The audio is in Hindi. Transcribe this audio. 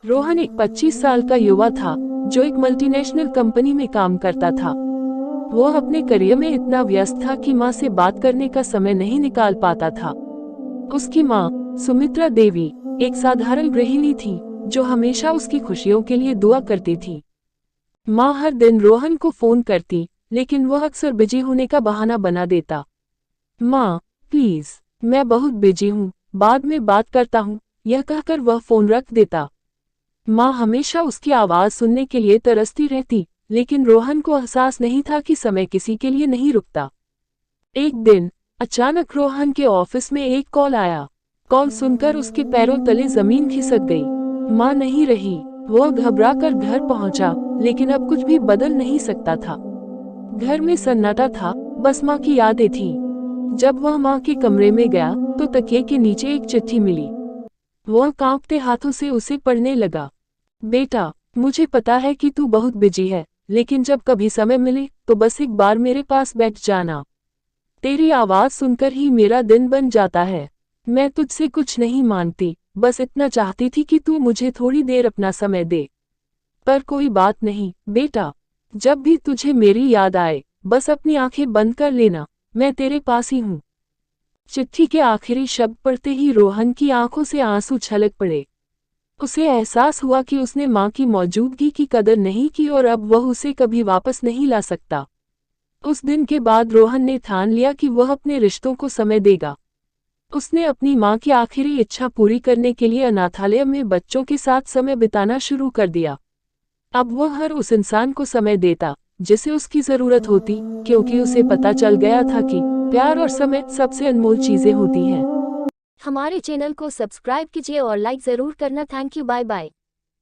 रोहन एक 25 साल का युवा था जो एक मल्टीनेशनल कंपनी में काम करता था। वो अपने करियर में इतना व्यस्त था कि माँ से बात करने का समय नहीं निकाल पाता था। उसकी माँ सुमित्रा देवी एक साधारण गृहिणी थी जो हमेशा उसकी खुशियों के लिए दुआ करती थी। माँ हर दिन रोहन को फोन करती, लेकिन वह अक्सर बिजी होने का बहाना बना देता। माँ प्लीज, मैं बहुत बिजी हूँ, बाद में बात करता हूँ, यह कहकर वह फोन रख देता। माँ हमेशा उसकी आवाज सुनने के लिए तरसती रहती, लेकिन रोहन को एहसास नहीं था कि समय किसी के लिए नहीं रुकता। एक दिन अचानक रोहन के ऑफिस में एक कॉल आया। कॉल सुनकर उसके पैरों तले जमीन खिसक गई। माँ नहीं रही। वह घबराकर घर पहुंचा, लेकिन अब कुछ भी बदल नहीं सकता था। घर में सन्नाटा था, बस माँ की यादें थी। जब वह माँ के कमरे में गया तो तकिए के नीचे एक चिट्ठी मिली। वह कांपते हाथों से उसे पढ़ने लगा। बेटा, मुझे पता है कि तू बहुत बिजी है, लेकिन जब कभी समय मिले तो बस एक बार मेरे पास बैठ जाना। तेरी आवाज सुनकर ही मेरा दिन बन जाता है। मैं तुझसे कुछ नहीं मांगती, बस इतना चाहती थी कि तू मुझे थोड़ी देर अपना समय दे। पर कोई बात नहीं बेटा, जब भी तुझे मेरी याद आए बस अपनी आंखें बंद कर लेना, मैं तेरे पास ही हूँ। चिट्ठी के आखिरी शब्द पढ़ते ही रोहन की आंखों से आंसू छलक पड़े। उसे एहसास हुआ कि उसने माँ की मौजूदगी की कदर नहीं की और अब वह उसे कभी वापस नहीं ला सकता। उस दिन के बाद रोहन ने ठान लिया कि वह अपने रिश्तों को समय देगा। उसने अपनी माँ की आखिरी इच्छा पूरी करने के लिए अनाथालय में बच्चों के साथ समय बिताना शुरू कर दिया। अब वह हर उस इंसान को समय देता जिसे उसकी जरूरत होती, क्योंकि उसे पता चल गया था कि प्यार और समय सबसे अनमोल चीजें होती हैं। हमारे चैनल को सब्सक्राइब कीजिए और लाइक ज़रूर करना। Thank you, bye bye.